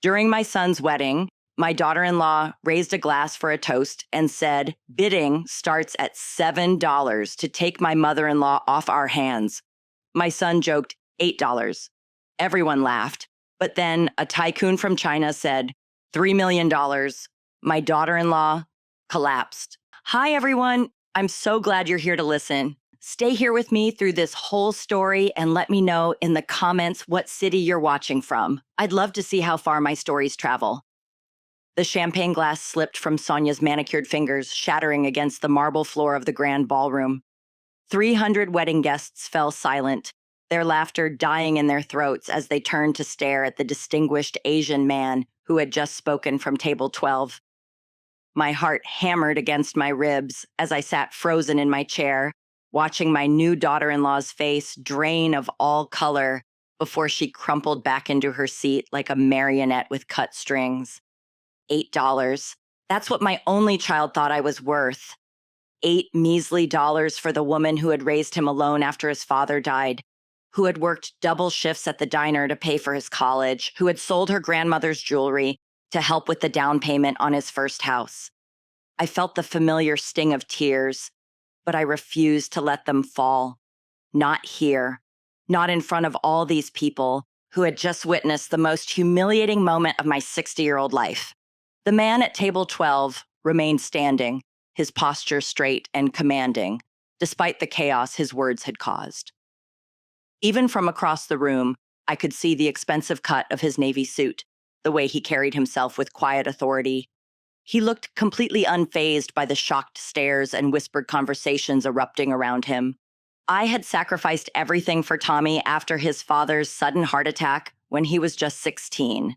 During my son's wedding, my daughter-in-law raised a glass for a toast and said, bidding starts at $7 to take my mother-in-law off our hands. My son joked, $8. Everyone laughed. But then a tycoon from China said, $3 million. My daughter-in-law collapsed. Hi, everyone. I'm so glad you're here to listen. Stay here with me through this whole story and let me know in the comments what city you're watching from. I'd love to see how far my stories travel. The champagne glass slipped from Sonia's manicured fingers, shattering against the marble floor of the grand ballroom. 300 wedding guests fell silent, their laughter dying in their throats as they turned to stare at the distinguished Asian man who had just spoken from table 12. My heart hammered against my ribs as I sat frozen in my chair, watching my new daughter-in-law's face drain of all color before she crumpled back into her seat like a marionette with cut strings. $8. That's what my only child thought I was worth. 8 measly dollars for the woman who had raised him alone after his father died, who had worked double shifts at the diner to pay for his college, who had sold her grandmother's jewelry to help with the down payment on his first house. I felt the familiar sting of tears, but I refused to let them fall. Not here, not in front of all these people who had just witnessed the most humiliating moment of my 60-year-old life. The man at table 12 remained standing, his posture straight and commanding, despite the chaos his words had caused. Even from across the room, I could see the expensive cut of his navy suit, the way he carried himself with quiet authority. He looked completely unfazed by the shocked stares and whispered conversations erupting around him. I had sacrificed everything for Tommy after his father's sudden heart attack when he was just 16.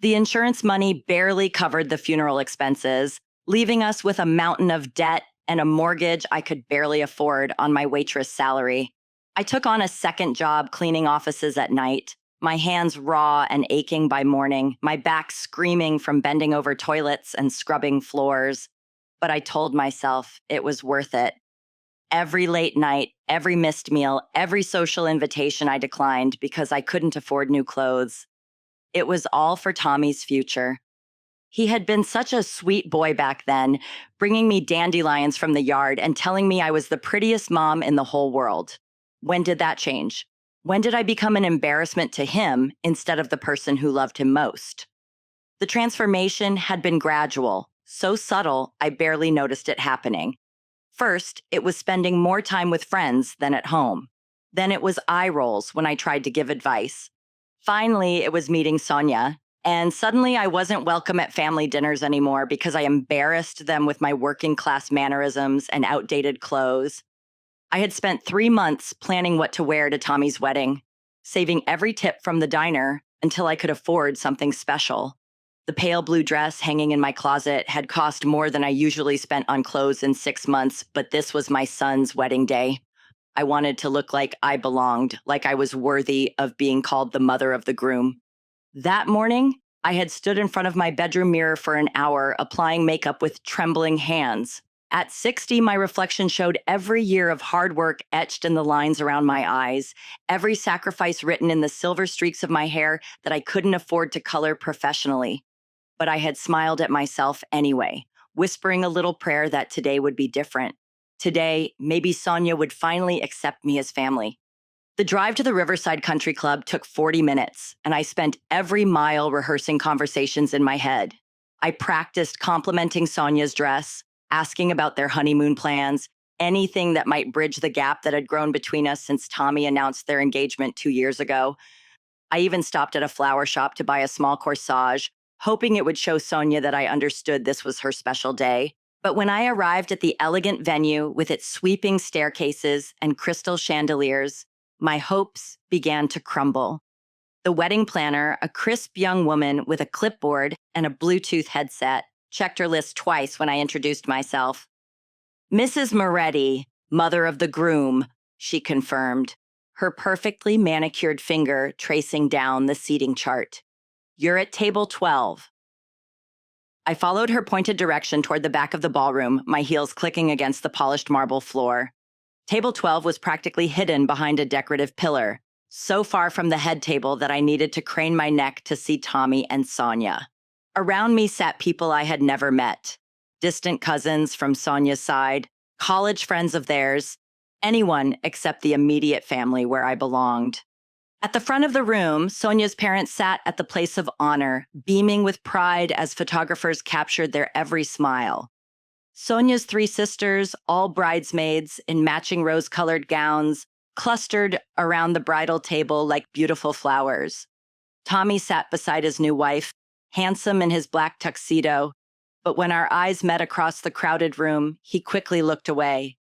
The insurance money barely covered the funeral expenses, leaving us with a mountain of debt and a mortgage I could barely afford on my waitress salary. I took on a second job cleaning offices at night, my hands raw and aching by morning, my back screaming from bending over toilets and scrubbing floors. But I told myself it was worth it. Every late night, every missed meal, every social invitation I declined because I couldn't afford new clothes. It was all for Tommy's future. He had been such a sweet boy back then, bringing me dandelions from the yard and telling me I was the prettiest mom in the whole world. When did that change? When did I become an embarrassment to him instead of the person who loved him most? The transformation had been gradual, so subtle I barely noticed it happening. First, it was spending more time with friends than at home. Then it was eye rolls when I tried to give advice. Finally, it was meeting Sonia, and suddenly I wasn't welcome at family dinners anymore because I embarrassed them with my working-class mannerisms and outdated clothes. I had spent 3 months planning what to wear to Tommy's wedding, saving every tip from the diner until I could afford something special. The pale blue dress hanging in my closet had cost more than I usually spent on clothes in 6 months, but this was my son's wedding day. I wanted to look like I belonged, like I was worthy of being called the mother of the groom. That morning, I had stood in front of my bedroom mirror for an hour, applying makeup with trembling hands. At 60, my reflection showed every year of hard work etched in the lines around my eyes, every sacrifice written in the silver streaks of my hair that I couldn't afford to color professionally. But I had smiled at myself anyway, whispering a little prayer that today would be different. Today, maybe Sonia would finally accept me as family. The drive to the Riverside Country Club took 40 minutes, and I spent every mile rehearsing conversations in my head. I practiced complimenting Sonia's dress, asking about their honeymoon plans, anything that might bridge the gap that had grown between us since Tommy announced their engagement 2 years ago. I even stopped at a flower shop to buy a small corsage, hoping it would show Sonia that I understood this was her special day. But when I arrived at the elegant venue with its sweeping staircases and crystal chandeliers, my hopes began to crumble. The wedding planner, a crisp young woman with a clipboard and a Bluetooth headset, checked her list twice when I introduced myself. Mrs. Moretti, mother of the groom, she confirmed, her perfectly manicured finger tracing down the seating chart. You're at table 12. I followed her pointed direction toward the back of the ballroom, my heels clicking against the polished marble floor. Table 12 was practically hidden behind a decorative pillar, so far from the head table that I needed to crane my neck to see Tommy and Sonia. Around me sat people I had never met, distant cousins from Sonia's side, college friends of theirs, anyone except the immediate family where I belonged. At the front of the room, Sonia's parents sat at the place of honor, beaming with pride as photographers captured their every smile. Sonia's three sisters, all bridesmaids in matching rose-colored gowns, clustered around the bridal table like beautiful flowers. Tommy sat beside his new wife, handsome in his black tuxedo, but when our eyes met across the crowded room, he quickly looked away.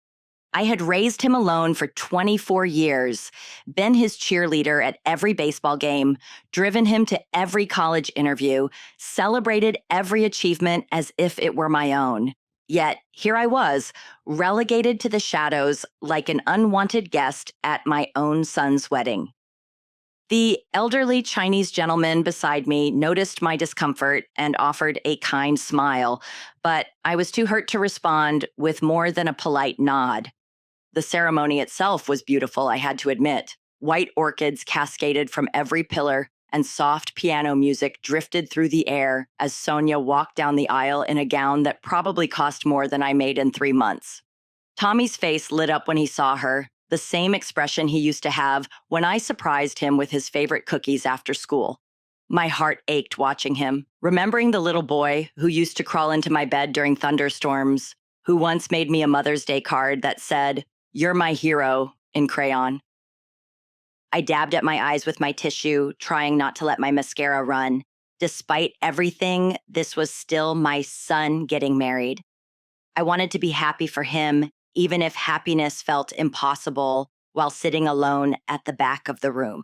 I had raised him alone for 24 years, been his cheerleader at every baseball game, driven him to every college interview, celebrated every achievement as if it were my own. Yet here I was, relegated to the shadows like an unwanted guest at my own son's wedding. The elderly Chinese gentleman beside me noticed my discomfort and offered a kind smile, but I was too hurt to respond with more than a polite nod. The ceremony itself was beautiful, I had to admit. White orchids cascaded from every pillar, and soft piano music drifted through the air as Sonia walked down the aisle in a gown that probably cost more than I made in 3 months. Tommy's face lit up when he saw her, the same expression he used to have when I surprised him with his favorite cookies after school. My heart ached watching him, remembering the little boy who used to crawl into my bed during thunderstorms, who once made me a Mother's Day card that said, "You're my hero," in crayon. I dabbed at my eyes with my tissue, trying not to let my mascara run. Despite everything, this was still my son getting married. I wanted to be happy for him, even if happiness felt impossible while sitting alone at the back of the room.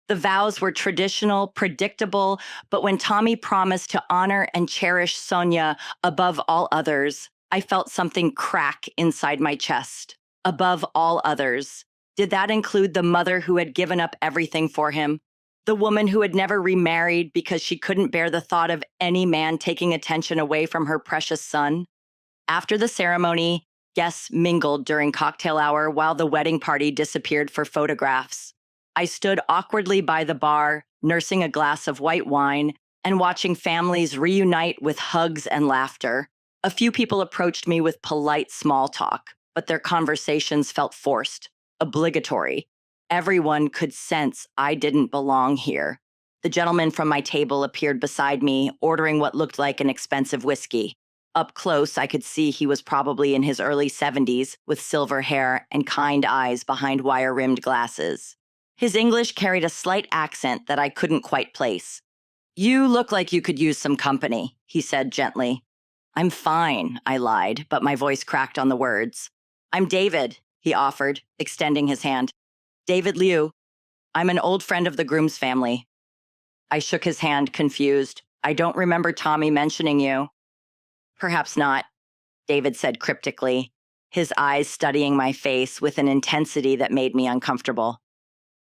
The vows were traditional, predictable, but when Tommy promised to honor and cherish Sonia above all others, I felt something crack inside my chest. Above all others. Did that include the mother who had given up everything for him? The woman who had never remarried because she couldn't bear the thought of any man taking attention away from her precious son? After the ceremony, guests mingled during cocktail hour while the wedding party disappeared for photographs. I stood awkwardly by the bar, nursing a glass of white wine and watching families reunite with hugs and laughter. A few people approached me with polite small talk, but their conversations felt forced, obligatory. Everyone could sense I didn't belong here. The gentleman from my table appeared beside me, ordering what looked like an expensive whiskey. Up close, I could see he was probably in his early 70s, with silver hair and kind eyes behind wire-rimmed glasses. His English carried a slight accent that I couldn't quite place. "You look like you could use some company," he said gently. "I'm fine," I lied, but my voice cracked on the words. "I'm David," he offered, extending his hand. "David Liu. I'm an old friend of the groom's family." I shook his hand, confused. "I don't remember Tommy mentioning you." "Perhaps not," David said cryptically, his eyes studying my face with an intensity that made me uncomfortable.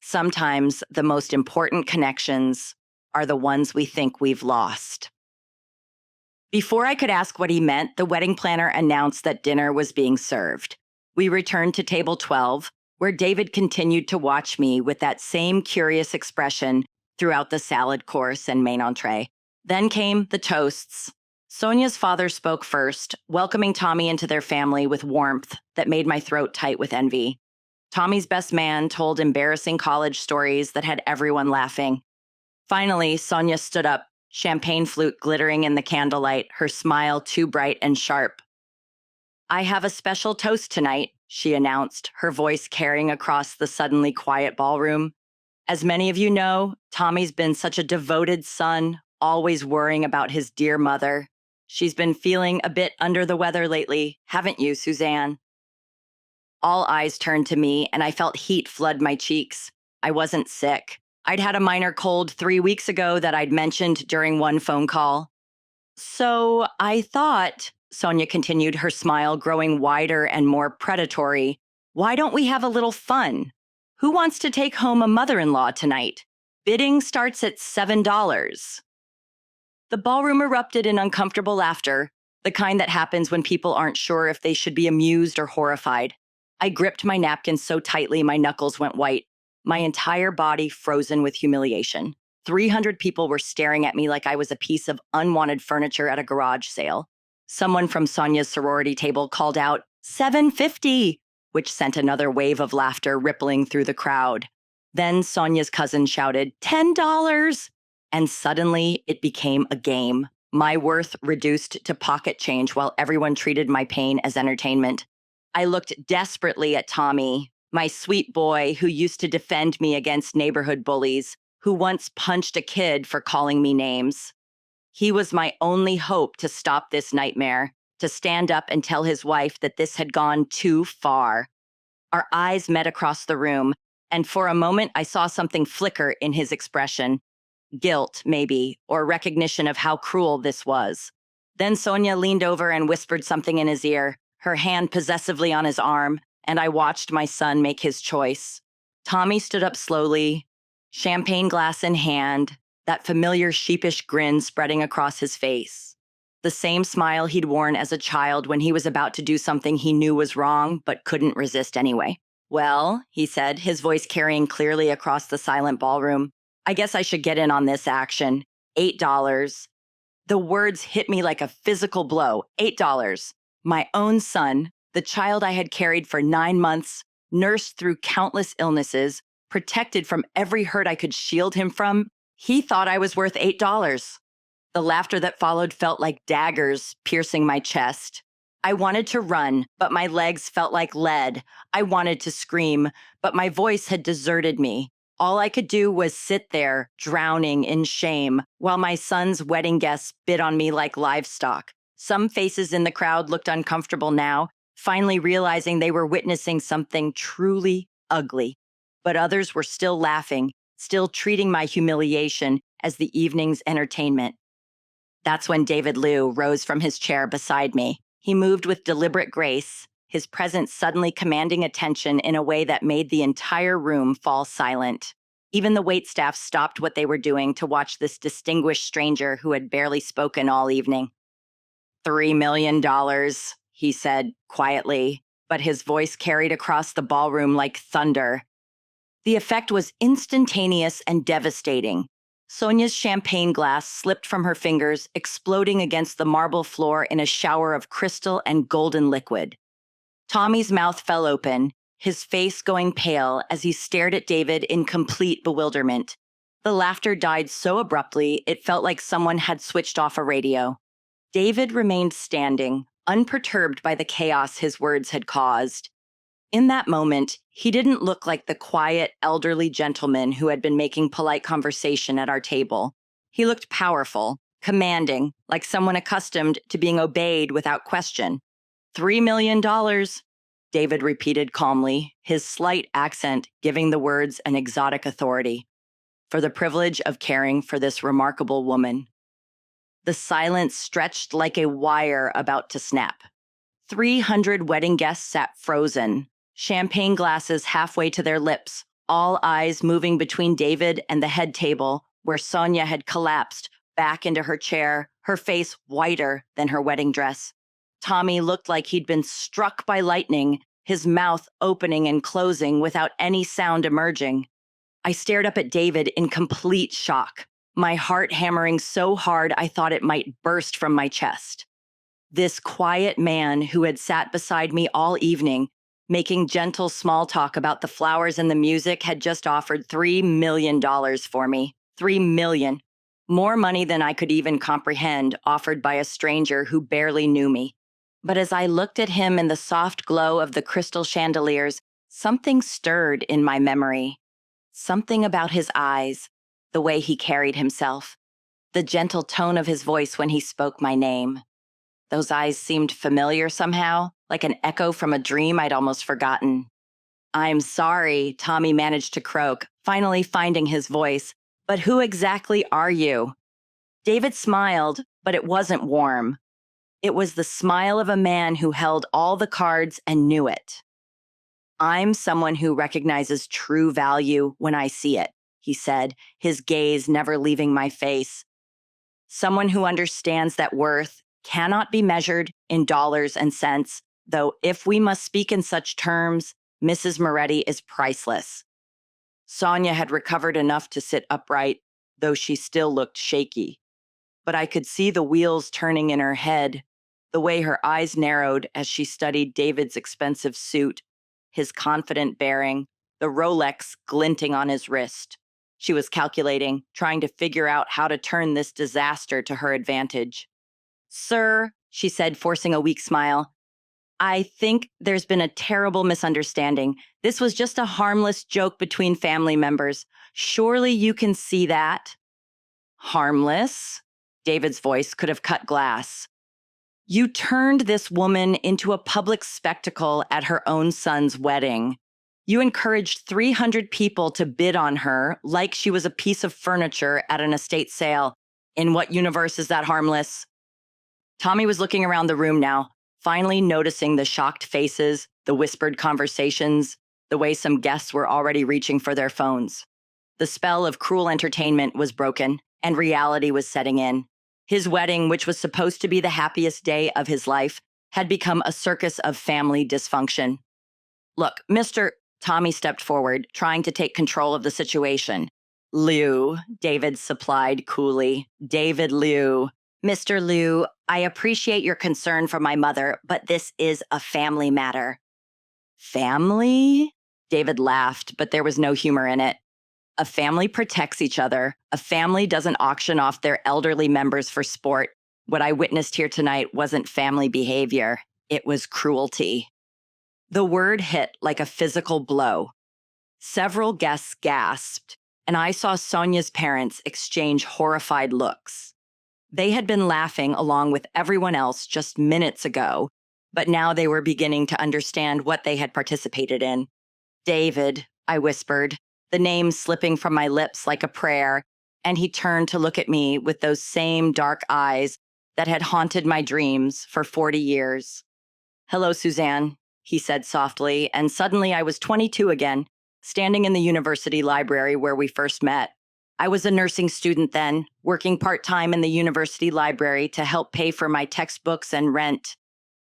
Sometimes the most important connections are the ones we think we've lost. Before I could ask what he meant, the wedding planner announced that dinner was being served. We returned to table 12, where David continued to watch me with that same curious expression throughout the salad course and main entree. Then came the toasts. Sonia's father spoke first, welcoming Tommy into their family with warmth that made my throat tight with envy. Tommy's best man told embarrassing college stories that had everyone laughing. Finally, Sonia stood up, champagne flute glittering in the candlelight, her smile too bright and sharp. "I have a special toast tonight," she announced, her voice carrying across the suddenly quiet ballroom. "As many of you know, Tommy's been such a devoted son, always worrying about his dear mother. She's been feeling a bit under the weather lately, haven't you, Susanne?" All eyes turned to me, and I felt heat flood my cheeks. I wasn't sick. I'd had a minor cold 3 weeks ago that I'd mentioned during one phone call. "So I thought," Sonia continued, her smile growing wider and more predatory, "why don't we have a little fun? Who wants to take home a mother-in-law tonight? Bidding starts at $7. The ballroom erupted in uncomfortable laughter, the kind that happens when people aren't sure if they should be amused or horrified. I gripped my napkin so tightly my knuckles went white. my entire body frozen with humiliation. 300 people were staring at me like I was a piece of unwanted furniture at a garage sale. Someone from Sonia's sorority table called out, $7.50, which sent another wave of laughter rippling through the crowd. Then Sonia's cousin shouted, $10, and suddenly it became a game. My worth reduced to pocket change while everyone treated my pain as entertainment. I looked desperately at Tommy, my sweet boy who used to defend me against neighborhood bullies, who once punched a kid for calling me names. He was my only hope to stop this nightmare, to stand up and tell his wife that this had gone too far. Our eyes met across the room, and for a moment I saw something flicker in his expression. Guilt, maybe, or recognition of how cruel this was. Then Sonia leaned over and whispered something in his ear, her hand possessively on his arm, and I watched my son make his choice. Tommy stood up slowly, champagne glass in hand, that familiar sheepish grin spreading across his face. The same smile he'd worn as a child when he was about to do something he knew was wrong but couldn't resist anyway. "Well," he said, his voice carrying clearly across the silent ballroom, "I guess I should get in on this action. $8. The words hit me like a physical blow. $8. My own son, the child I had carried for 9 months, nursed through countless illnesses, protected from every hurt I could shield him from, he thought I was worth $8. The laughter that followed felt like daggers piercing my chest. I wanted to run, but my legs felt like lead. I wanted to scream, but my voice had deserted me. All I could do was sit there, drowning in shame, while my son's wedding guests bit on me like livestock. Some faces in the crowd looked uncomfortable now, finally realizing they were witnessing something truly ugly. But others were still laughing, still treating my humiliation as the evening's entertainment. That's when David Liu rose from his chair beside me. He moved with deliberate grace, his presence suddenly commanding attention in a way that made the entire room fall silent. Even the waitstaff stopped what they were doing to watch this distinguished stranger who had barely spoken all evening. $3 million, he said quietly, but his voice carried across the ballroom like thunder. The effect was instantaneous and devastating. Sonia's champagne glass slipped from her fingers, exploding against the marble floor in a shower of crystal and golden liquid. Tommy's mouth fell open, his face going pale as he stared at David in complete bewilderment. The laughter died so abruptly it felt like someone had switched off a radio. David remained standing, unperturbed by the chaos his words had caused. In that moment, he didn't look like the quiet, elderly gentleman who had been making polite conversation at our table. He looked powerful, commanding, like someone accustomed to being obeyed without question. $3 million, David repeated calmly, his slight accent giving the words an exotic authority. For the privilege of caring for this remarkable woman. The silence stretched like a wire about to snap. 300 wedding guests sat frozen, champagne glasses halfway to their lips, all eyes moving between David and the head table, where Sonia had collapsed back into her chair, her face whiter than her wedding dress. Tommy looked like he'd been struck by lightning, his mouth opening and closing without any sound emerging. I stared up at David in complete shock, my heart hammering so hard I thought it might burst from my chest. This quiet man who had sat beside me all evening, making gentle small talk about the flowers and the music, had just offered $3 million for me. $3 million. More money than I could even comprehend, offered by a stranger who barely knew me. But as I looked at him in the soft glow of the crystal chandeliers, something stirred in my memory. Something about his eyes, the way he carried himself, the gentle tone of his voice when he spoke my name. Those eyes seemed familiar somehow, like an echo from a dream I'd almost forgotten. "I'm sorry," Tommy managed to croak, finally finding his voice. "But who exactly are you?" David smiled, but it wasn't warm. It was the smile of a man who held all the cards and knew it. "I'm someone who recognizes true value when I see it," he said, his gaze never leaving my face. "Someone who understands that worth cannot be measured in dollars and cents, though if we must speak in such terms, Mrs. Moretti is priceless." Sonia had recovered enough to sit upright, though she still looked shaky. But I could see the wheels turning in her head, the way her eyes narrowed as she studied David's expensive suit, his confident bearing, the Rolex glinting on his wrist. She was calculating, trying to figure out how to turn this disaster to her advantage. "Sir," she said, forcing a weak smile, "I think there's been a terrible misunderstanding. This was just a harmless joke between family members. Surely you can see that." "Harmless?" David's voice could have cut glass. "You turned this woman into a public spectacle at her own son's wedding. You encouraged 300 people to bid on her like she was a piece of furniture at an estate sale. In what universe is that harmless?" Tommy was looking around the room now, finally noticing the shocked faces, the whispered conversations, the way some guests were already reaching for their phones. The spell of cruel entertainment was broken, and reality was setting in. His wedding, which was supposed to be the happiest day of his life, had become a circus of family dysfunction. "Look, Mr. Tommy stepped forward, trying to take control of the situation. "Liu," David supplied coolly. "David Liu." "Mr. Liu, I appreciate your concern for my mother, but this is a family matter." "Family?" David laughed, but there was no humor in it. "A family protects each other. A family doesn't auction off their elderly members for sport. What I witnessed here tonight wasn't family behavior. It was cruelty." The word hit like a physical blow. Several guests gasped, and I saw Sonia's parents exchange horrified looks. They had been laughing along with everyone else just minutes ago, but now they were beginning to understand what they had participated in. "David," I whispered, the name slipping from my lips like a prayer, and he turned to look at me with those same dark eyes that had haunted my dreams for 40 years. "Hello, Susanne," he said softly, and suddenly I was 22 again, standing in the university library where we first met. I was a nursing student then, working part-time in the university library to help pay for my textbooks and rent.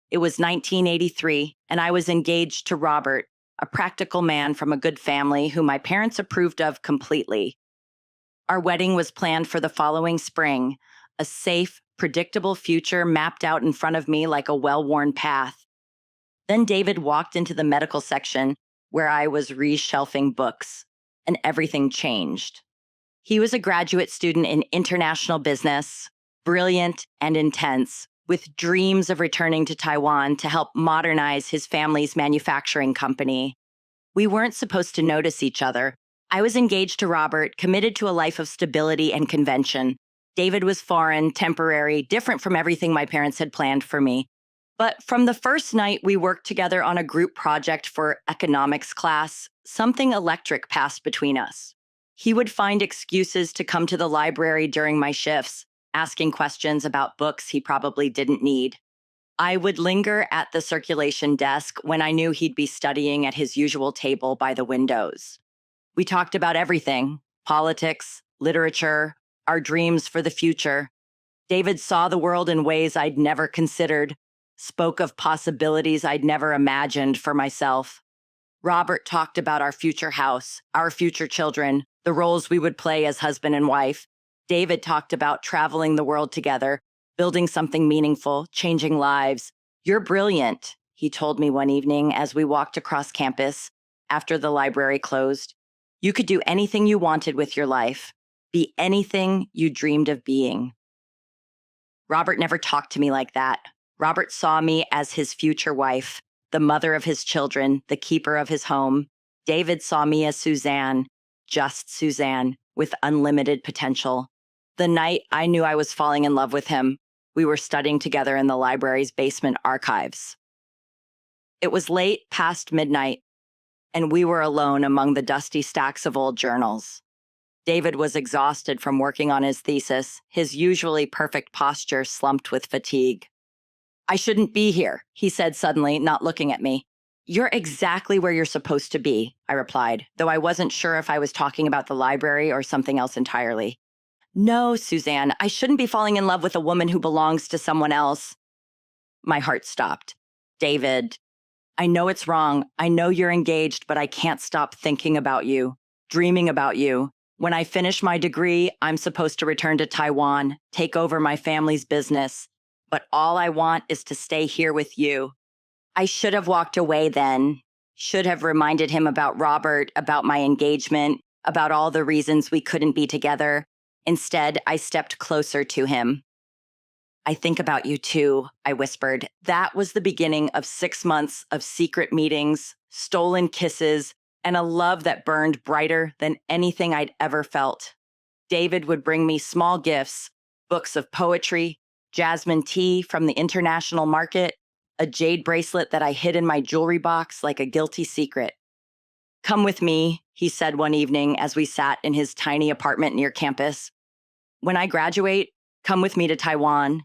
It was 1983, and I was engaged to Robert, a practical man from a good family who my parents approved of completely. Our wedding was planned for the following spring, a safe, predictable future mapped out in front of me like a well-worn path. Then David walked into the medical section where I was reshelving books, and everything changed. He was a graduate student in international business, brilliant and intense, with dreams of returning to Taiwan to help modernize his family's manufacturing company. We weren't supposed to notice each other. I was engaged to Robert, committed to a life of stability and convention. David was foreign, temporary, different from everything my parents had planned for me. But from the first night we worked together on a group project for economics class, something electric passed between us. He would find excuses to come to the library during my shifts, asking questions about books he probably didn't need. I would linger at the circulation desk when I knew he'd be studying at his usual table by the windows. We talked about everything: politics, literature, our dreams for the future. David saw the world in ways I'd never considered, spoke of possibilities I'd never imagined for myself. Robert talked about our future house, our future children, the roles we would play as husband and wife. David talked about traveling the world together, building something meaningful, changing lives. "You're brilliant," he told me one evening as we walked across campus after the library closed. "You could do anything you wanted with your life, be anything you dreamed of being." Robert never talked to me like that. Robert saw me as his future wife, the mother of his children, the keeper of his home. David saw me as Susanne, just Susanne, with unlimited potential. The night I knew I was falling in love with him, we were studying together in the library's basement archives. It was late past midnight, and we were alone among the dusty stacks of old journals. David was exhausted from working on his thesis, his usually perfect posture slumped with fatigue. "I shouldn't be here," he said suddenly, not looking at me. "You're exactly where you're supposed to be," I replied, though I wasn't sure if I was talking about the library or something else entirely. "No, Susanne, I shouldn't be falling in love with a woman who belongs to someone else." My heart stopped. "David, I know it's wrong. I know you're engaged, but I can't stop thinking about you. dreaming about you. When I finish my degree, I'm supposed to return to Taiwan, take over my family's business. But all I want is to stay here with you. I should have walked away then, should have reminded him about Robert, about my engagement, about all the reasons we couldn't be together. Instead, I stepped closer to him. I think about you too, I whispered. That was the beginning of 6 months of secret meetings, stolen kisses, and a love that burned brighter than anything I'd ever felt. David would bring me small gifts, books of poetry, jasmine tea from the international market, a jade bracelet that I hid in my jewelry box like a guilty secret. Come with me, he said one evening as we sat in his tiny apartment near campus. When I graduate, come with me to Taiwan.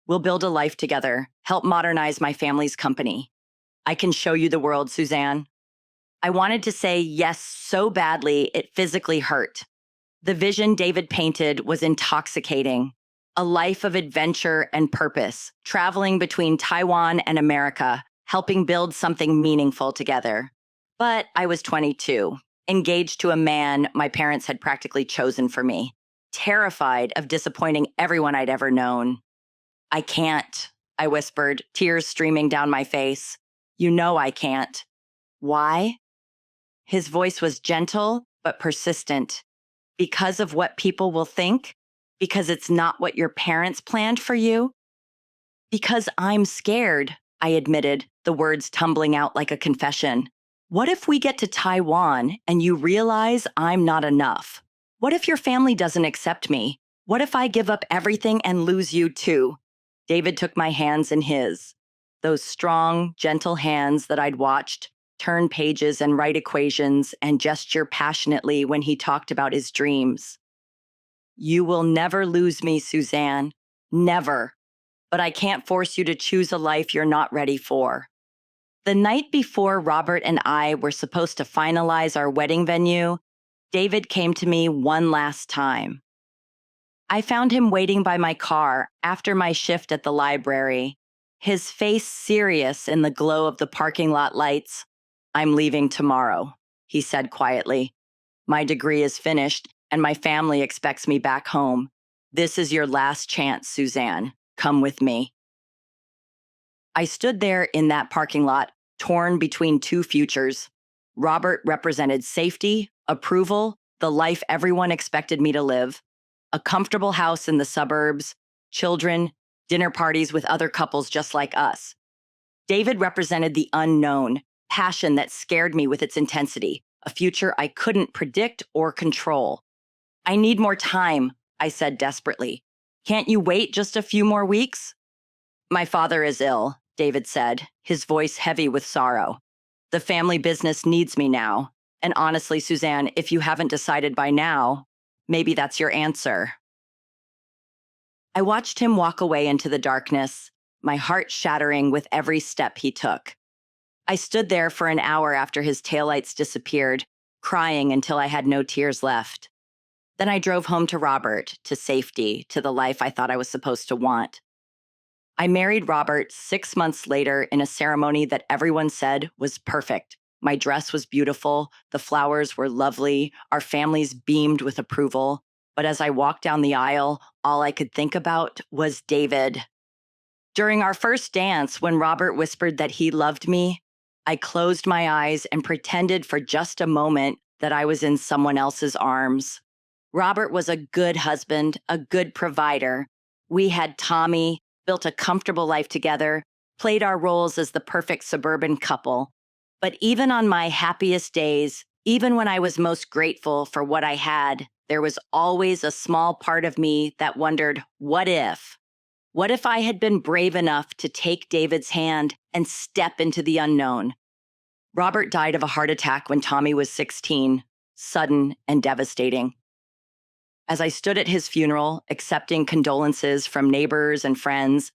We'll build a life together, help modernize my family's company. I can show you the world, Susanne. I wanted to say yes so badly it physically hurt. The vision David painted was intoxicating. A life of adventure and purpose, traveling between Taiwan and America, helping build something meaningful together. But I was 22, engaged to a man my parents had practically chosen for me, terrified of disappointing everyone I'd ever known. I can't, I whispered, tears streaming down my face. You know I can't. Why? His voice was gentle but persistent. Because of what people will think? Because it's not what your parents planned for you? Because I'm scared, I admitted, the words tumbling out like a confession. What if we get to Taiwan and you realize I'm not enough? What if your family doesn't accept me? What if I give up everything and lose you too? David took my hands in his, those strong, gentle hands that I'd watched turn pages and write equations and gesture passionately when he talked about his dreams. You will never lose me, Susanne. Never. But I can't force you to choose a life you're not ready for. The night before Robert and I were supposed to finalize our wedding venue, David came to me one last time. I found him waiting by my car after my shift at the library, his face serious in the glow of the parking lot lights. I'm leaving tomorrow, he said quietly. My degree is finished, and my family expects me back home. This is your last chance, Susanne. Come with me. I stood there in that parking lot, torn between two futures. Robert represented safety, approval, the life everyone expected me to live. A comfortable house in the suburbs, children, dinner parties with other couples just like us. David represented the unknown, passion that scared me with its intensity, a future I couldn't predict or control. I need more time, I said desperately. Can't you wait just a few more weeks? My father is ill, David said, his voice heavy with sorrow. The family business needs me now. And honestly, Susanne, if you haven't decided by now, maybe that's your answer. I watched him walk away into the darkness, my heart shattering with every step he took. I stood there for an hour after his taillights disappeared, crying until I had no tears left. Then I drove home to Robert, to safety, to the life I thought I was supposed to want. I married Robert 6 months later in a ceremony that everyone said was perfect. My dress was beautiful, the flowers were lovely, our families beamed with approval. But as I walked down the aisle, all I could think about was David. During our first dance, when Robert whispered that he loved me, I closed my eyes and pretended for just a moment that I was in someone else's arms. Robert was a good husband, a good provider. We had Tommy, built a comfortable life together, played our roles as the perfect suburban couple. But even on my happiest days, even when I was most grateful for what I had, there was always a small part of me that wondered, what if? What if I had been brave enough to take David's hand and step into the unknown? Robert died of a heart attack when Tommy was 16, sudden and devastating. As I stood at his funeral, accepting condolences from neighbors and friends,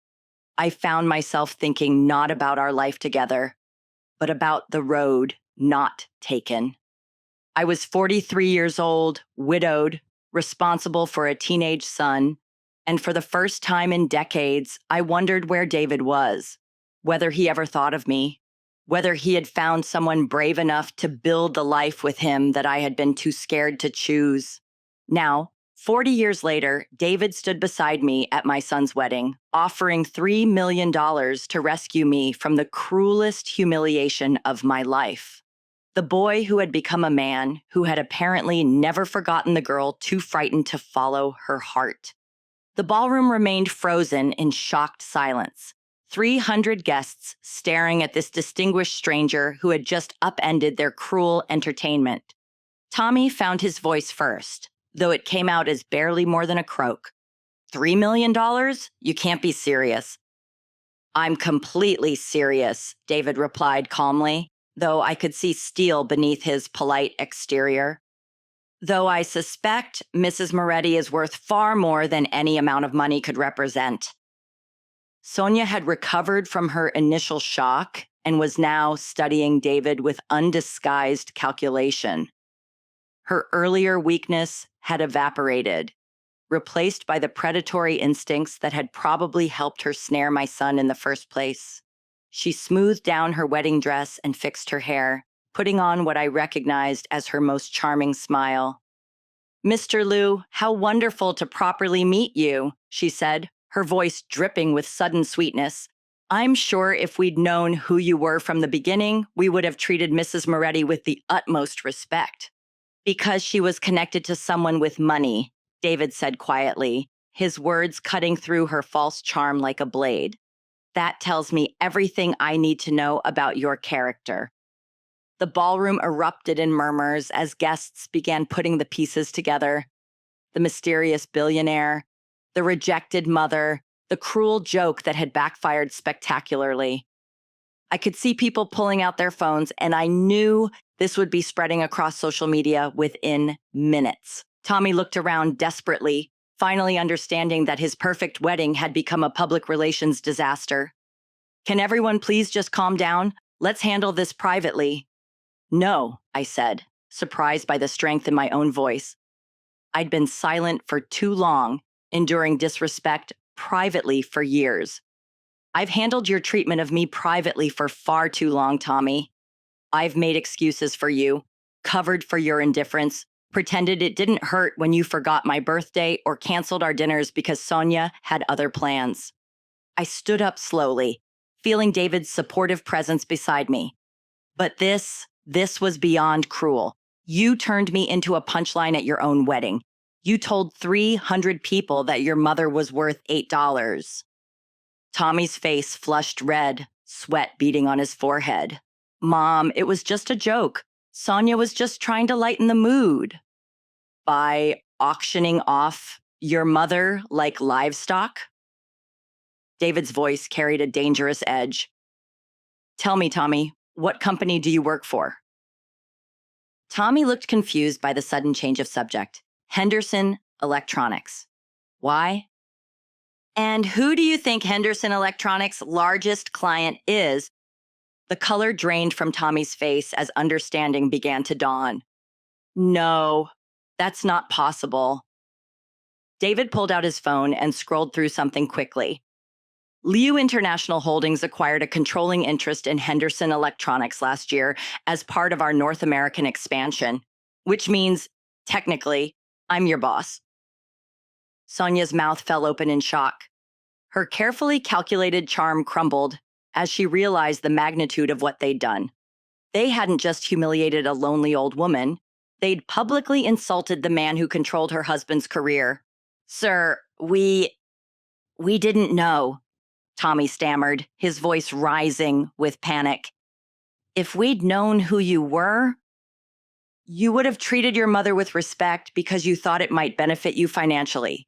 I found myself thinking not about our life together, but about the road not taken. I was 43 years old, widowed, responsible for a teenage son, and for the first time in decades, I wondered where David was, whether he ever thought of me. whether he had found someone brave enough to build the life with him that I had been too scared to choose. Now, 40 years later, David stood beside me at my son's wedding, offering $3 million to rescue me from the cruelest humiliation of my life. The boy who had become a man who had apparently never forgotten the girl too frightened to follow her heart. The ballroom remained frozen in shocked silence. 300 guests staring at this distinguished stranger who had just upended their cruel entertainment. Tommy found his voice first, though it came out as barely more than a croak. $3 million? You can't be serious. I'm completely serious, David replied calmly, though I could see steel beneath his polite exterior. Though I suspect Mrs. Moretti is worth far more than any amount of money could represent. Sonia had recovered from her initial shock and was now studying David with undisguised calculation. Her earlier weakness had evaporated, replaced by the predatory instincts that had probably helped her snare my son in the first place. She smoothed down her wedding dress and fixed her hair, putting on what I recognized as her most charming smile. "Mr. Liu, how wonderful to properly meet you," she said, her voice dripping with sudden sweetness. "I'm sure if we'd known who you were from the beginning, we would have treated Mrs. Moretti with the utmost respect." "Because she was connected to someone with money," David said quietly, his words cutting through her false charm like a blade. "That tells me everything I need to know about your character." The ballroom erupted in murmurs as guests began putting the pieces together. The mysterious billionaire, the rejected mother, the cruel joke that had backfired spectacularly. I could see people pulling out their phones, and I knew this would be spreading across social media within minutes. Tommy looked around desperately, finally understanding that his perfect wedding had become a public relations disaster. "Can everyone please just calm down? Let's handle this privately." "No," I said, surprised by the strength in my own voice. I'd been silent for too long, enduring disrespect privately for years. "I've handled your treatment of me privately for far too long, Tommy. I've made excuses for you, covered for your indifference, pretended it didn't hurt when you forgot my birthday or canceled our dinners because Sonia had other plans." I stood up slowly, feeling David's supportive presence beside me. "But this was beyond cruel. You turned me into a punchline at your own wedding. You told 300 people that your mother was worth $8. Tommy's face flushed red, sweat beading on his forehead. "Mom, it was just a joke. Sonia was just trying to lighten the mood." "By auctioning off your mother like livestock?" David's voice carried a dangerous edge. "Tell me, Tommy, what company do you work for?" Tommy looked confused by the sudden change of subject. "Henderson Electronics." "Why?" "And who do you think Henderson Electronics' largest client is?" The color drained from Tommy's face as understanding began to dawn. "No, that's not possible." David pulled out his phone and scrolled through something quickly. Liu International Holdings acquired a controlling interest in Henderson Electronics last year as part of our North American expansion, which means, technically, I'm your boss. Sonia's mouth fell open in shock. Her carefully calculated charm crumbled as she realized the magnitude of what they'd done. They hadn't just humiliated a lonely old woman, they'd publicly insulted the man who controlled her husband's career. "Sir, we didn't know," Tommy stammered, his voice rising with panic. "If we'd known who you were, you would have treated your mother with respect because you thought it might benefit you financially,"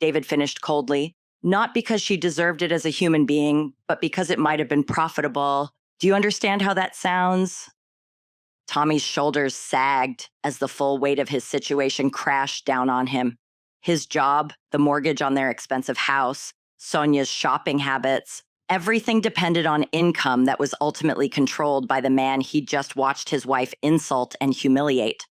David finished coldly. "Not because she deserved it as a human being, but because it might have been profitable. Do you understand how that sounds?" Tommy's shoulders sagged as the full weight of his situation crashed down on him. His job, the mortgage on their expensive house, Sonia's shopping habits, everything depended on income that was ultimately controlled by the man he'd just watched his wife insult and humiliate.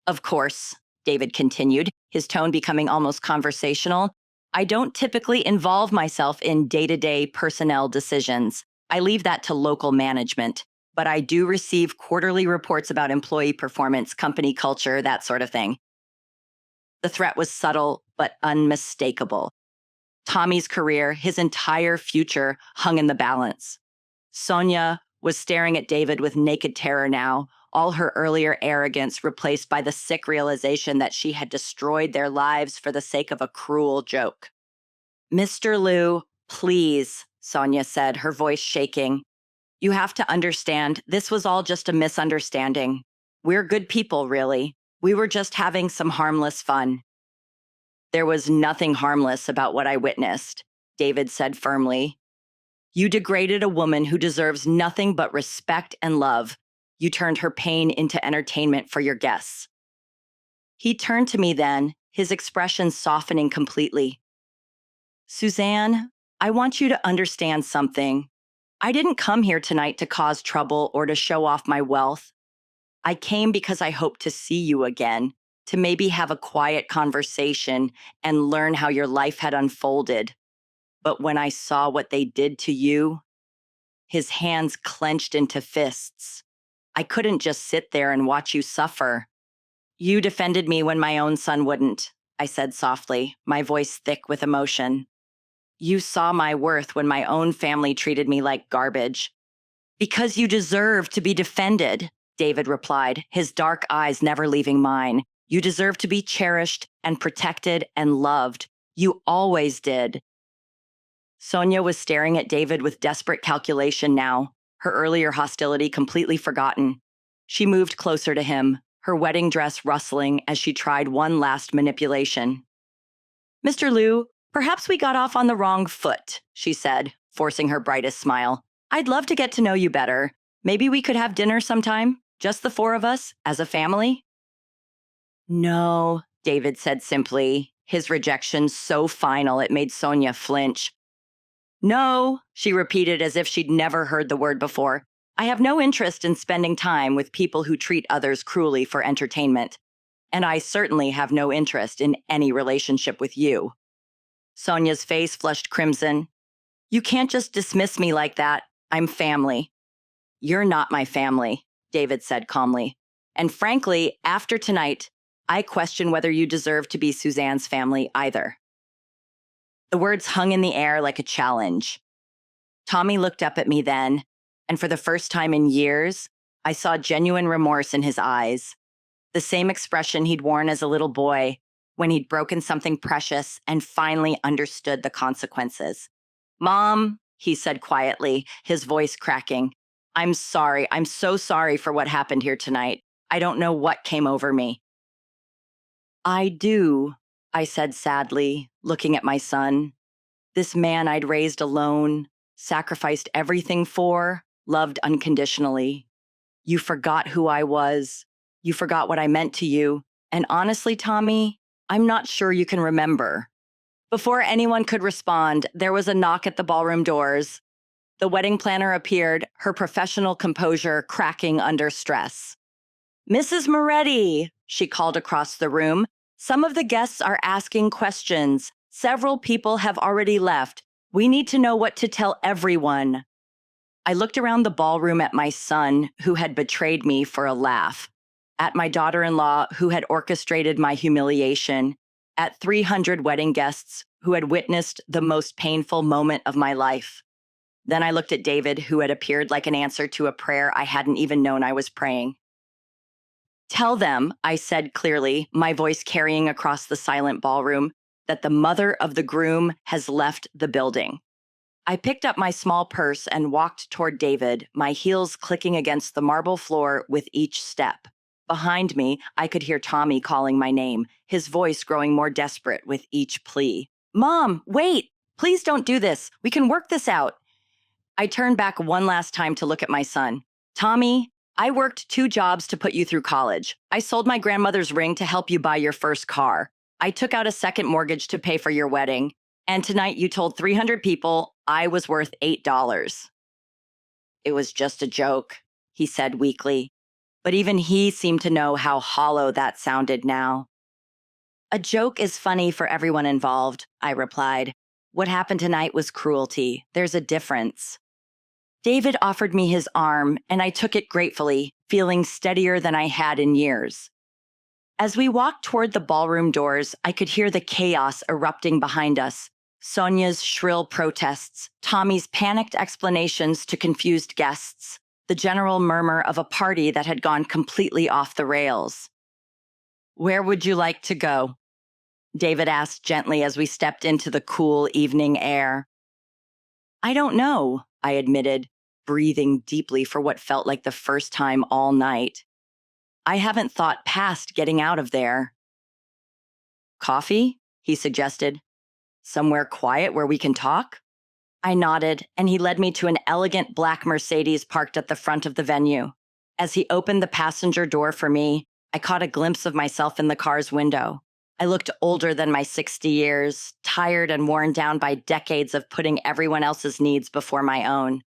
"Of course," David continued, his tone becoming almost conversational, "I don't typically involve myself in day-to-day personnel decisions. I leave that to local management. but I do receive quarterly reports about employee performance, company culture, that sort of thing. The threat was subtle but unmistakable. Tommy's career, his entire future, hung in the balance. Sonia was staring at David with naked terror now, all her earlier arrogance replaced by the sick realization that she had destroyed their lives for the sake of a cruel joke. "Mr. Liu, please," Sonia said, her voice shaking. "You have to understand, this was all just a misunderstanding. We're good people, really. We were just having some harmless fun." "There was nothing harmless about what I witnessed," David said firmly. "You degraded a woman who deserves nothing but respect and love. You turned her pain into entertainment for your guests." He turned to me then, his expression softening completely. "Susanne, I want you to understand something. I didn't come here tonight to cause trouble or to show off my wealth. I came because I hoped to see you again, to maybe have a quiet conversation and learn how your life had unfolded. But when I saw what they did to you," his hands clenched into fists, "I couldn't just sit there and watch you suffer." "You defended me when my own son wouldn't," I said softly, my voice thick with emotion. "You saw my worth when my own family treated me like garbage." "Because you deserve to be defended," David replied, his dark eyes never leaving mine. "You deserve to be cherished and protected and loved. You always did." Sonia was staring at David with desperate calculation now, her earlier hostility completely forgotten. She moved closer to him, her wedding dress rustling as she tried one last manipulation. "Mr. Liu, perhaps we got off on the wrong foot," she said, forcing her brightest smile. "I'd love to get to know you better. Maybe we could have dinner sometime, just the four of us, as a family?" "No," David said simply, his rejection so final it made Sonia flinch. "No," she repeated as if she'd never heard the word before. "I have no interest in spending time with people who treat others cruelly for entertainment. And I certainly have no interest in any relationship with you." Sonia's face flushed crimson. "You can't just dismiss me like that. I'm family." "You're not my family," David said calmly. "And frankly, after tonight, I question whether you deserve to be Suzanne's family either." The words hung in the air like a challenge. Tommy looked up at me then, and for the first time in years, I saw genuine remorse in his eyes. The same expression he'd worn as a little boy when he'd broken something precious and finally understood the consequences. "Mom," he said quietly, his voice cracking, "I'm sorry. I'm so sorry for what happened here tonight. I don't know what came over me." "I do," I said sadly, looking at my son. This man I'd raised alone, sacrificed everything for, loved unconditionally. You forgot who I was. You forgot what I meant to you. And honestly, Tommy, I'm not sure you can remember. Before anyone could respond, there was a knock at the ballroom doors. The wedding planner appeared, her professional composure cracking under stress. "Mrs. Moretti," she called across the room, "some of the guests are asking questions. Several people have already left. We need to know what to tell everyone." I looked around the ballroom at my son, who had betrayed me for a laugh, at my daughter-in-law, who had orchestrated my humiliation, at 300 wedding guests who had witnessed the most painful moment of my life. Then I looked at David, who had appeared like an answer to a prayer I hadn't even known I was praying. "Tell them," I said clearly, my voice carrying across the silent ballroom, "that the mother of the groom has left the building." I picked up my small purse and walked toward David, my heels clicking against the marble floor with each step. Behind me, I could hear Tommy calling my name, his voice growing more desperate with each plea. "Mom, wait! Please don't do this. We can work this out." I turned back one last time to look at my son. "Tommy, I worked 2 jobs to put you through college. I sold my grandmother's ring to help you buy your first car. I took out a second mortgage to pay for your wedding. And tonight you told 300 people I was worth $8. "It was just a joke," he said weakly. But even he seemed to know how hollow that sounded now. "A joke is funny for everyone involved," I replied. "What happened tonight was cruelty. There's a difference." David offered me his arm, and I took it gratefully, feeling steadier than I had in years. As we walked toward the ballroom doors, I could hear the chaos erupting behind us. Sonia's shrill protests, Tommy's panicked explanations to confused guests, the general murmur of a party that had gone completely off the rails. "Where would you like to go?" David asked gently as we stepped into the cool evening air. "I don't know," I admitted, breathing deeply for what felt like the first time all night. "I haven't thought past getting out of there." "Coffee?" he suggested. "Somewhere quiet where we can talk?" I nodded, and he led me to an elegant black Mercedes parked at the front of the venue. As he opened the passenger door for me, I caught a glimpse of myself in the car's window. I looked older than my 60 years, tired and worn down by decades of putting everyone else's needs before my own.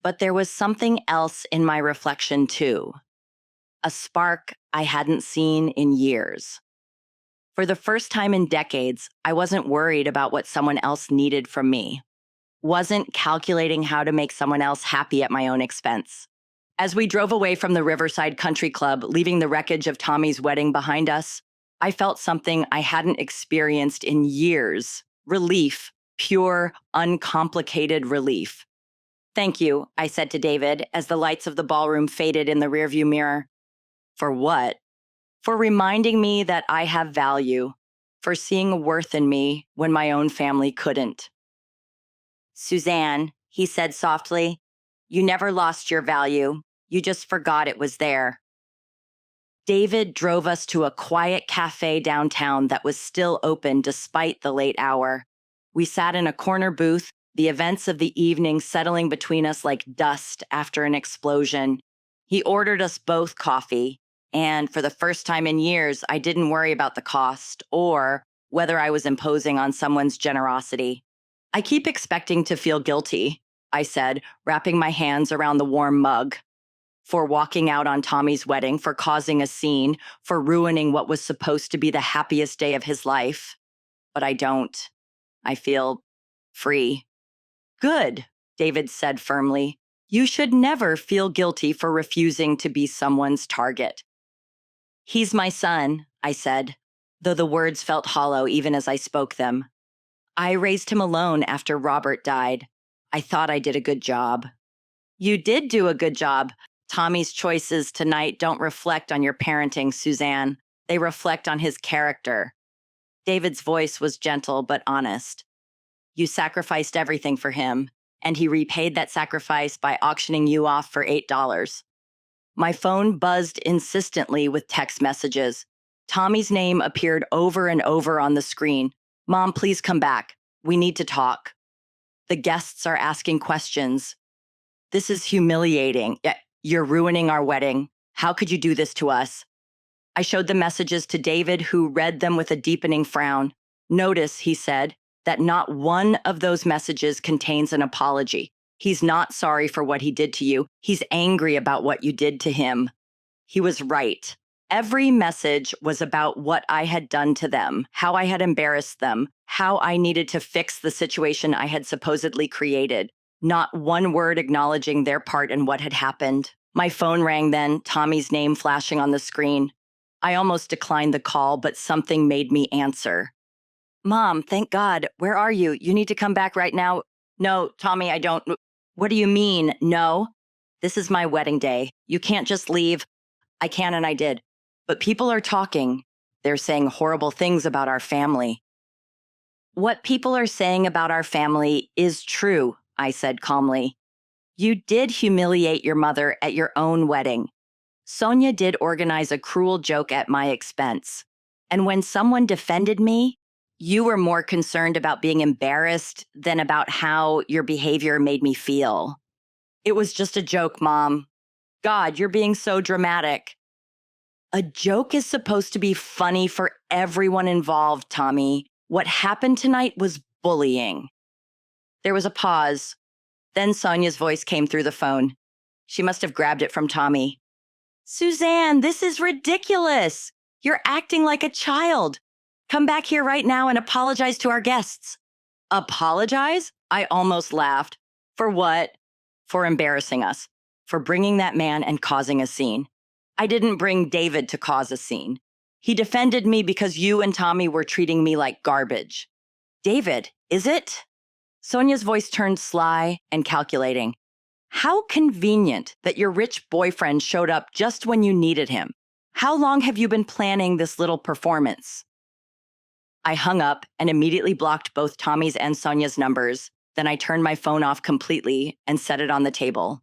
But there was something else in my reflection, too. A spark I hadn't seen in years. For the first time in decades, I wasn't worried about what someone else needed from me. Wasn't calculating how to make someone else happy at my own expense. As we drove away from the Riverside Country Club, leaving the wreckage of Tommy's wedding behind us, I felt something I hadn't experienced in years. Relief, pure, uncomplicated relief. "Thank you," I said to David as the lights of the ballroom faded in the rearview mirror. "For what?" "For reminding me that I have value, for seeing a worth in me when my own family couldn't." "Susanne," he said softly, "you never lost your value. You just forgot it was there." David drove us to a quiet cafe downtown that was still open despite the late hour. We sat in a corner booth, the events of the evening settling between us like dust after an explosion. He ordered us both coffee, and for the first time in years, I didn't worry about the cost or whether I was imposing on someone's generosity. "I keep expecting to feel guilty," I said, wrapping my hands around the warm mug. "For walking out on Tommy's wedding, for causing a scene, for ruining what was supposed to be the happiest day of his life. But I don't. I feel free." "Good," David said firmly. "You should never feel guilty for refusing to be someone's target." "He's my son," I said, though the words felt hollow even as I spoke them. "I raised him alone after Robert died. I thought I did a good job." "You did do a good job. Tommy's choices tonight don't reflect on your parenting, Susanne. They reflect on his character." David's voice was gentle but honest. "You sacrificed everything for him, and he repaid that sacrifice by auctioning you off for $8. My phone buzzed insistently with text messages. Tommy's name appeared over and over on the screen. "Mom, please come back. We need to talk. The guests are asking questions. This is humiliating. You're ruining our wedding. How could you do this to us?" I showed the messages to David, who read them with a deepening frown. "Notice," he said, "that not one of those messages contains an apology. He's not sorry for what he did to you. He's angry about what you did to him." He was right. Every message was about what I had done to them, how I had embarrassed them, how I needed to fix the situation I had supposedly created. Not one word acknowledging their part in what had happened. My phone rang then, Tommy's name flashing on the screen. I almost declined the call, but something made me answer. "Mom, thank God. Where are you? You need to come back right now." "No, Tommy, I don't." "What do you mean, no? This is my wedding day. You can't just leave." "I can and I did. But people are talking. They're saying horrible things about our family." "What people are saying about our family is true," I said calmly. "You did humiliate your mother at your own wedding. Sonia did organize a cruel joke at my expense. And when someone defended me, you were more concerned about being embarrassed than about how your behavior made me feel." "It was just a joke, Mom." "God, you're being so dramatic." "A joke is supposed to be funny for everyone involved, Tommy. What happened tonight was bullying." There was a pause. Then Sonia's voice came through the phone. She must have grabbed it from Tommy. "Susanne, this is ridiculous. You're acting like a child. Come back here right now and apologize to our guests." "Apologize?" I almost laughed. "For what?" for embarrassing us, for bringing that man and causing a scene. I didn't bring David to cause a scene. He defended me because you and Tommy were treating me like garbage. David, is it? Sonia's voice turned sly and calculating. How convenient that your rich boyfriend showed up just when you needed him. How long have you been planning this little performance? I hung up and immediately blocked both Tommy's and Sonia's numbers. Then I turned my phone off completely and set it on the table.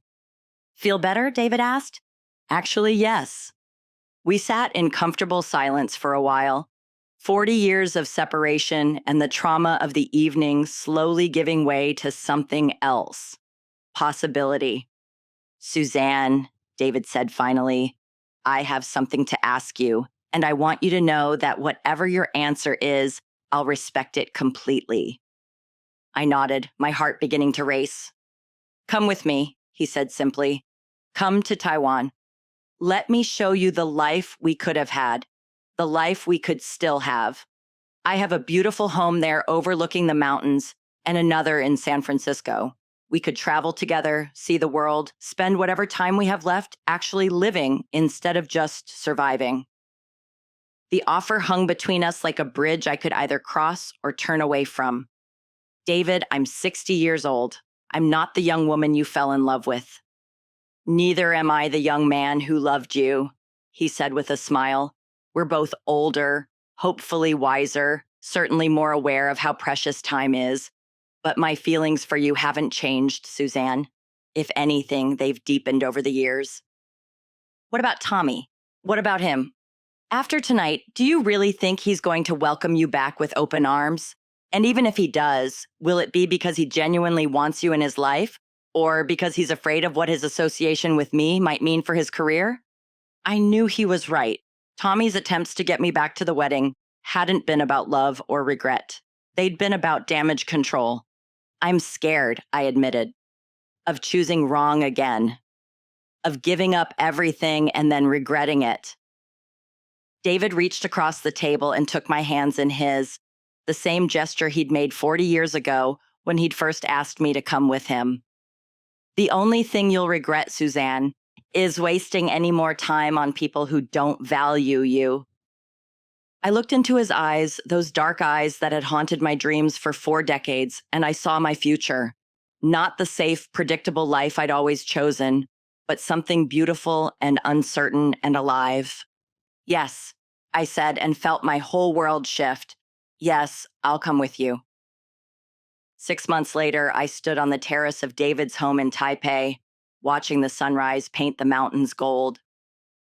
Feel better? David asked. Actually, yes. We sat in comfortable silence for a while. 40 years of separation and the trauma of the evening slowly giving way to something else. Possibility. Susanne, David said finally, I have something to ask you, and I want you to know that whatever your answer is, I'll respect it completely. I nodded, my heart beginning to race. Come with me, he said simply. Come to Taiwan. Let me show you the life we could have had, the life we could still have. I have a beautiful home there overlooking the mountains and another in San Francisco. We could travel together, see the world, spend whatever time we have left actually living instead of just surviving. The offer hung between us like a bridge I could either cross or turn away from. David, I'm 60 years old. I'm not the young woman you fell in love with. Neither am I the young man who loved you, he said with a smile. We're both older, hopefully wiser, certainly more aware of how precious time is. But my feelings for you haven't changed, Susanne. If anything, they've deepened over the years. What about Tommy? What about him? After tonight, do you really think he's going to welcome you back with open arms? And even if he does, will it be because he genuinely wants you in his life? Or because he's afraid of what his association with me might mean for his career? I knew he was right. Tommy's attempts to get me back to the wedding hadn't been about love or regret. They'd been about damage control. I'm scared, I admitted, of choosing wrong again, of giving up everything and then regretting it. David reached across the table and took my hands in his, the same gesture he'd made 40 years ago when he'd first asked me to come with him. The only thing you'll regret, Susanne, is wasting any more time on people who don't value you. I looked into his eyes, those dark eyes that had haunted my dreams for 4 decades, and I saw my future. Not the safe, predictable life I'd always chosen, but something beautiful and uncertain and alive. Yes, I said, and felt my whole world shift. Yes, I'll come with you. 6 months later, I stood on the terrace of David's home in Taipei, watching the sunrise paint the mountains gold.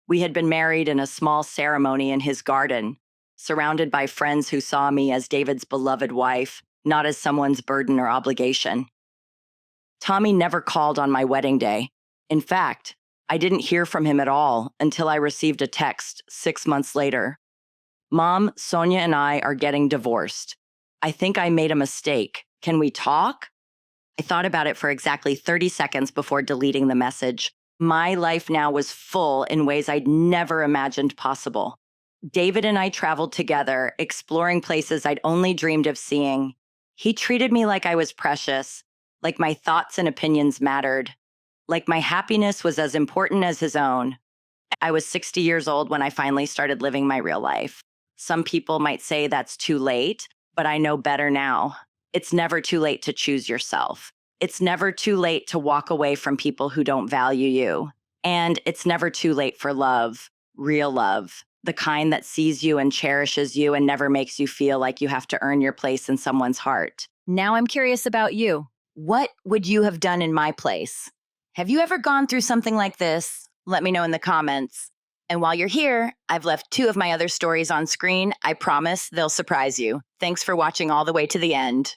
We had been married in a small ceremony in his garden, surrounded by friends who saw me as David's beloved wife, not as someone's burden or obligation. Tommy never called on my wedding day. In fact, I didn't hear from him at all until I received a text 6 months later. Mom, Sonia and I are getting divorced. I think I made a mistake. Can we talk? I thought about it for exactly 30 seconds before deleting the message. My life now was full in ways I'd never imagined possible. David and I traveled together, exploring places I'd only dreamed of seeing. He treated me like I was precious, like my thoughts and opinions mattered, like my happiness was as important as his own. I was 60 years old when I finally started living my real life. Some people might say that's too late, but I know better now. It's never too late to choose yourself. It's never too late to walk away from people who don't value you. And it's never too late for love, real love. The kind that sees you and cherishes you and never makes you feel like you have to earn your place in someone's heart. Now I'm curious about you. What would you have done in my place? Have you ever gone through something like this? Let me know in the comments. And while you're here, I've left 2 of my other stories on screen. I promise they'll surprise you. Thanks for watching all the way to the end.